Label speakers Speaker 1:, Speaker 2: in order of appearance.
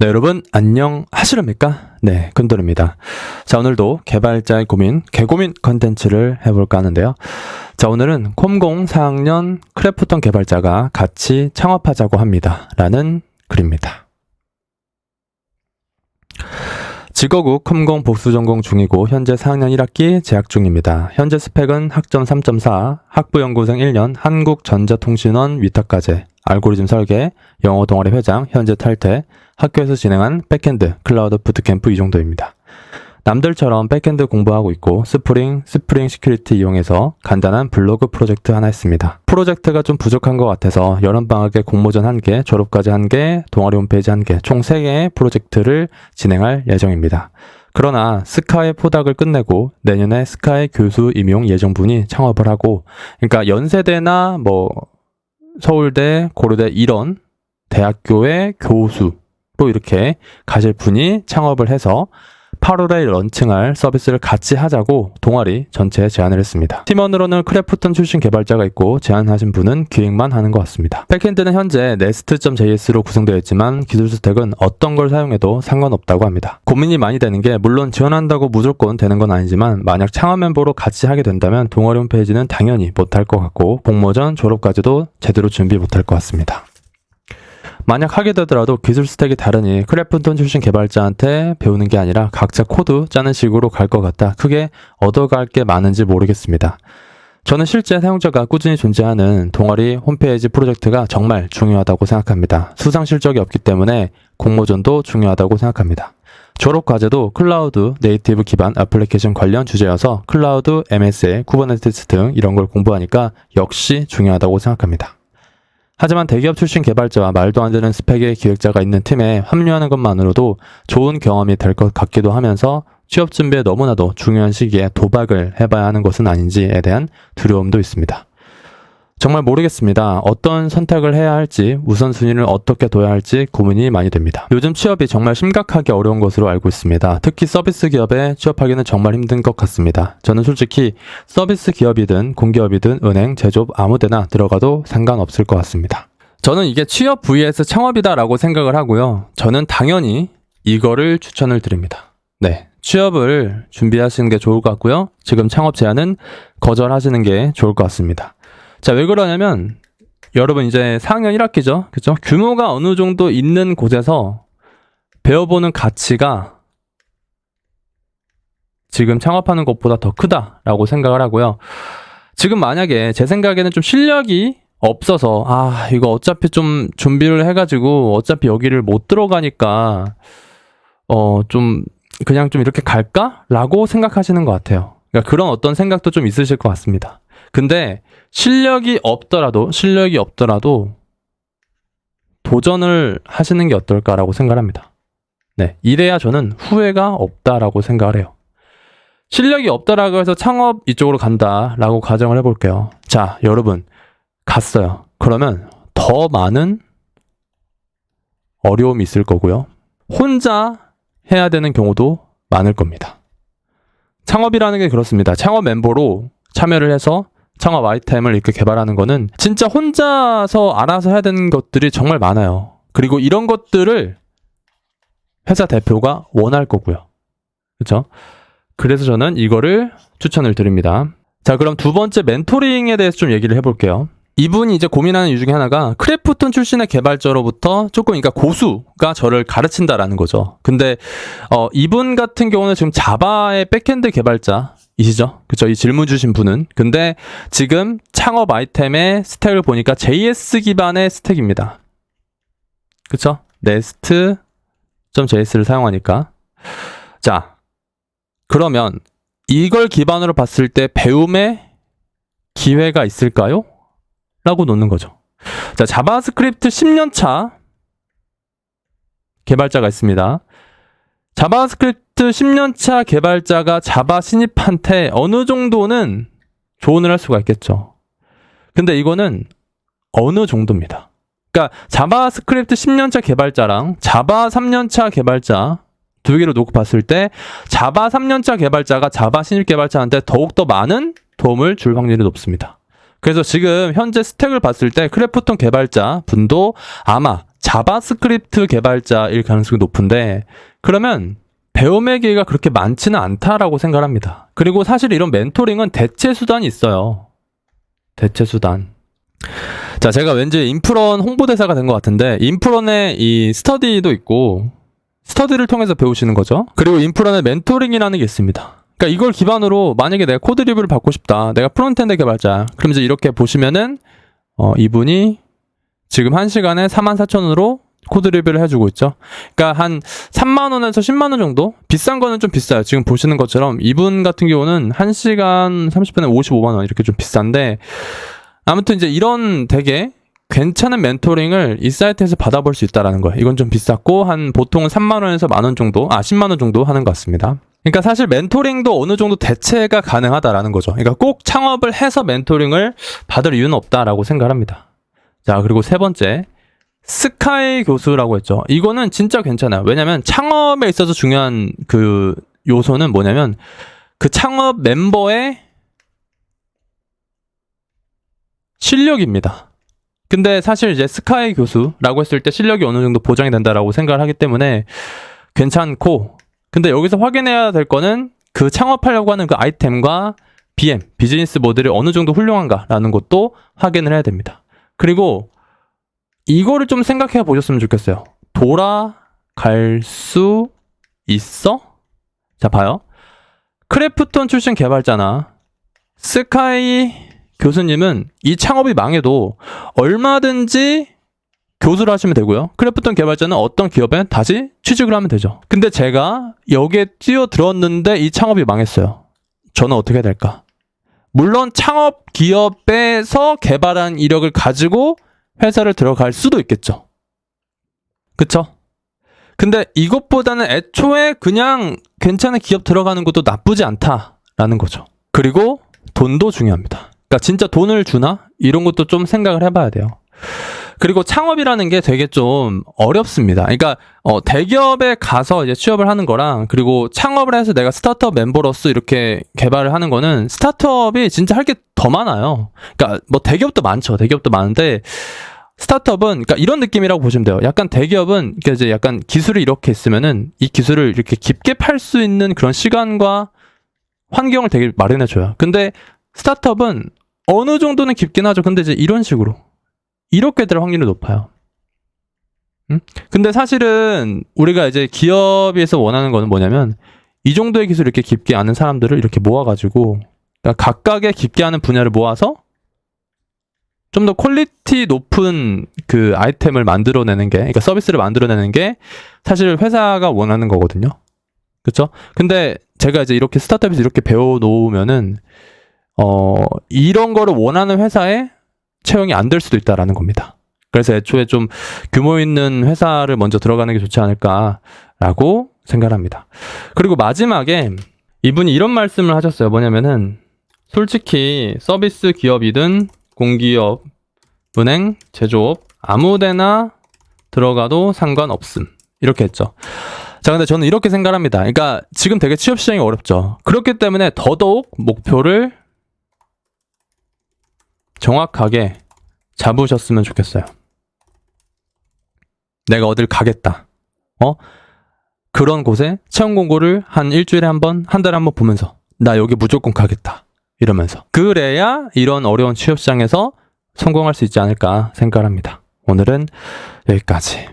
Speaker 1: 네, 여러분 안녕하시렵니까? 네, 금돌입니다. 자, 오늘도 개발자의 고민, 개고민 컨텐츠를 해볼까 하는데요. 자, 오늘은 콤공 4학년 크래프톤 개발자가 같이 창업하자고 합니다. 라는 글입니다. 직어국 콤공 복수전공 중이고 현재 4학년 1학기 재학 중입니다. 현재 스펙은 학점 3.4, 학부연구생 1년, 한국전자통신원 위탁과제, 알고리즘 설계, 영어 동아리 회장, 현재 탈퇴, 학교에서 진행한 백핸드, 클라우드 부트캠프 이 정도입니다. 남들처럼 백핸드 공부하고 있고 스프링 시큐리티 이용해서 간단한 블로그 프로젝트 하나 했습니다. 프로젝트가 좀 부족한 것 같아서 여름방학에 공모전 1개, 졸업까지 1개, 동아리 홈페이지 1개, 총 3개의 프로젝트를 진행할 예정입니다. 그러나 스카의 포닥을 끝내고 내년에 스카의 교수 임용 예정분이 창업을 하고, 그러니까 연세대나 서울대, 고려대 이런 대학교의 교수로 이렇게 가실 분이 창업을 해서 8월에 런칭할 서비스를 같이 하자고 동아리 전체에 제안을 했습니다. 팀원으로는 크래프톤 출신 개발자가 있고 제안하신 분은 기획만 하는 것 같습니다. 백핸드는 현재 nest.js로 구성되어 있지만 기술 스택은 어떤 걸 사용해도 상관없다고 합니다. 고민이 많이 되는 게 물론 지원한다고 무조건 되는 건 아니지만 만약 창업 멤버로 같이 하게 된다면 동아리 홈페이지는 당연히 못할 것 같고 공모전 졸업까지도 제대로 준비 못할 것 같습니다. 만약 하게 되더라도 기술 스택이 다르니 크래프톤 출신 개발자한테 배우는 게 아니라 각자 코드 짜는 식으로 갈 것 같다. 크게 얻어갈 게 많은지 모르겠습니다. 저는 실제 사용자가 꾸준히 존재하는 동아리 홈페이지 프로젝트가 정말 중요하다고 생각합니다. 수상 실적이 없기 때문에 공모전도 중요하다고 생각합니다. 졸업 과제도 클라우드 네이티브 기반 애플리케이션 관련 주제여서 클라우드, MSA, 쿠버네티스 등 이런 걸 공부하니까 역시 중요하다고 생각합니다. 하지만 대기업 출신 개발자와 말도 안 되는 스펙의 기획자가 있는 팀에 합류하는 것만으로도 좋은 경험이 될 것 같기도 하면서 취업 준비에 너무나도 중요한 시기에 도박을 해봐야 하는 것은 아닌지에 대한 두려움도 있습니다. 정말 모르겠습니다. 어떤 선택을 해야 할지, 우선순위를 어떻게 둬야 할지 고민이 많이 됩니다. 요즘 취업이 정말 심각하게 어려운 것으로 알고 있습니다. 특히 서비스 기업에 취업하기는 정말 힘든 것 같습니다. 저는 솔직히 서비스 기업이든 공기업이든 은행, 제조업 아무 데나 들어가도 상관없을 것 같습니다. 저는 이게 취업 vs 창업이다라고 생각을 하고요. 저는 당연히 이거를 추천을 드립니다. 네, 취업을 준비하시는 게 좋을 것 같고요. 지금 창업 제안은 거절하시는 게 좋을 것 같습니다. 자, 왜 그러냐면 여러분 이제 4학년 1학기죠. 그죠? 규모가 어느 정도 있는 곳에서 배워보는 가치가 지금 창업하는 것보다 더 크다라고 생각을 하고요. 지금 만약에 제 생각에는 좀 실력이 없어서 이거 어차피 좀 준비를 해가지고 어차피 여기를 못 들어가니까 그냥 좀 이렇게 갈까? 라고 생각하시는 것 같아요. 그러니까 그런 어떤 생각도 좀 있으실 것 같습니다. 근데 실력이 없더라도 도전을 하시는 게 어떨까라고 생각을 합니다. 네, 이래야 저는 후회가 없다라고 생각을 해요. 실력이 없다라고 해서 창업 이쪽으로 간다라고 가정을 해볼게요. 자, 여러분 갔어요. 그러면 더 많은 어려움이 있을 거고요. 혼자 해야 되는 경우도 많을 겁니다. 창업이라는 게 그렇습니다. 창업 멤버로 참여를 해서 창업 아이템을 이렇게 개발하는 거는 진짜 혼자서 알아서 해야 되는 것들이 정말 많아요. 그리고 이런 것들을 회사 대표가 원할 거고요. 그렇죠? 그래서 저는 이거를 추천을 드립니다. 자, 그럼 두 번째 멘토링에 대해서 좀 얘기를 해볼게요. 이분이 이제 고민하는 이유 중에 하나가 크래프톤 출신의 개발자로부터 조금 그러니까 고수가 저를 가르친다라는 거죠. 근데 이분 같은 경우는 지금 자바의 백핸드 개발자이시죠? 그쵸? 이 질문 주신 분은. 근데 지금 창업 아이템의 스택을 보니까 JS 기반의 스택입니다. 그쵸? nest.js를 사용하니까. 자, 그러면 이걸 기반으로 봤을 때 배움의 기회가 있을까요? 라고 놓는 거죠. 자, 자바스크립트 10년차 개발자가 있습니다. 자바스크립트 10년차 개발자가 자바 신입한테 어느 정도는 조언을 할 수가 있겠죠. 근데 이거는 어느 정도입니다. 그러니까 자바스크립트 10년차 개발자랑 자바 3년차 개발자 두 개를 놓고 봤을 때 자바 3년차 개발자가 자바 신입 개발자한테 더욱더 많은 도움을 줄 확률이 높습니다. 그래서 지금 현재 스택을 봤을 때 크래프톤 개발자 분도 아마 자바스크립트 개발자일 가능성이 높은데 그러면 배움의 기회가 그렇게 많지는 않다라고 생각합니다. 그리고 사실 이런 멘토링은 대체 수단이 있어요. 대체 수단. 자, 제가 왠지 인프런 홍보대사가 된 것 같은데 인프런에 이 스터디도 있고 스터디를 통해서 배우시는 거죠. 그리고 인프런에 멘토링이라는 게 있습니다. 그러니까 이걸 기반으로 만약에 내가 코드 리뷰를 받고 싶다. 내가 프론트엔드 개발자. 그럼 이제 이렇게 보시면은 이분이 지금 1시간에 44,000원으로 코드 리뷰를 해주고 있죠. 그러니까 한 3만원에서 10만원 정도? 비싼 거는 좀 비싸요. 지금 보시는 것처럼 이분 같은 경우는 1시간 30분에 55만원 이렇게 좀 비싼데 아무튼 이제 이런 되게 괜찮은 멘토링을 이 사이트에서 받아볼 수 있다는 거예요. 이건 좀 비쌌고 한 보통은 3만원에서 만원 정도, 10만원 정도 하는 것 같습니다. 그러니까 사실 멘토링도 어느 정도 대체가 가능하다라는 거죠. 그러니까 꼭 창업을 해서 멘토링을 받을 이유는 없다라고 생각합니다. 자, 그리고 세 번째. 스카이 교수라고 했죠. 이거는 진짜 괜찮아요. 왜냐면 창업에 있어서 중요한 그 요소는 뭐냐면 그 창업 멤버의 실력입니다. 근데 사실 이제 스카이 교수라고 했을 때 실력이 어느 정도 보장이 된다라고 생각을 하기 때문에 괜찮고 근데 여기서 확인해야 될 거는 그 창업하려고 하는 그 아이템과 BM, 비즈니스 모델이 어느 정도 훌륭한가라는 것도 확인을 해야 됩니다. 그리고 이거를 좀 생각해 보셨으면 좋겠어요. 돌아갈 수 있어? 자, 봐요. 크래프톤 출신 개발자나 스카이 교수님은 이 창업이 망해도 얼마든지 교수를 하시면 되고요. 크래프톤 개발자는 어떤 기업에 다시 취직을 하면 되죠. 근데 제가 여기에 뛰어들었는데 이 창업이 망했어요. 저는 어떻게 해야 될까? 물론 창업 기업에서 개발한 이력을 가지고 회사를 들어갈 수도 있겠죠. 그쵸? 근데 이것보다는 애초에 그냥 괜찮은 기업 들어가는 것도 나쁘지 않다라는 거죠. 그리고 돈도 중요합니다. 그러니까 진짜 돈을 주나? 이런 것도 좀 생각을 해봐야 돼요. 그리고 창업이라는 게 되게 좀 어렵습니다. 그러니까 대기업에 가서 이제 취업을 하는 거랑 그리고 창업을 해서 내가 스타트업 멤버로서 이렇게 개발을 하는 거는 스타트업이 진짜 할 게 더 많아요. 그러니까 뭐 대기업도 많죠. 대기업도 많은데 스타트업은 그러니까 이런 느낌이라고 보시면 돼요. 약간 대기업은 그러니까 이제 약간 기술이 이렇게 있으면은 이 기술을 이렇게 깊게 팔 수 있는 그런 시간과 환경을 되게 마련해 줘요. 근데 스타트업은 어느 정도는 깊긴 하죠. 근데 이제 이런 식으로 이렇게 될 확률이 높아요. 근데 사실은 우리가 이제 기업에서 원하는 거는 뭐냐면 이 정도의 기술을 이렇게 깊게 아는 사람들을 이렇게 모아가지고 그러니까 각각의 깊게 아는 분야를 모아서 좀 더 퀄리티 높은 그 아이템을 만들어내는 게 그러니까 서비스를 만들어내는 게 사실 회사가 원하는 거거든요. 그렇죠? 근데 제가 이제 이렇게 스타트업에서 이렇게 배워놓으면은 이런 거를 원하는 회사에 채용이 안 될 수도 있다라는 겁니다. 그래서 애초에 좀 규모 있는 회사를 먼저 들어가는 게 좋지 않을까라고 생각합니다. 그리고 마지막에 이분이 이런 말씀을 하셨어요. 뭐냐면은 솔직히 서비스 기업이든 공기업, 은행, 제조업 아무데나 들어가도 상관없음. 이렇게 했죠. 자, 근데 저는 이렇게 생각합니다. 그러니까 지금 되게 취업 시장이 어렵죠. 그렇기 때문에 더더욱 목표를 정확하게 잡으셨으면 좋겠어요. 내가 어딜 가겠다. 그런 곳에 채용 공고를 한 일주일에 한 번, 한 달에 한 번 보면서 나 여기 무조건 가겠다. 이러면서. 그래야 이런 어려운 취업 시장에서 성공할 수 있지 않을까 생각합니다. 오늘은 여기까지.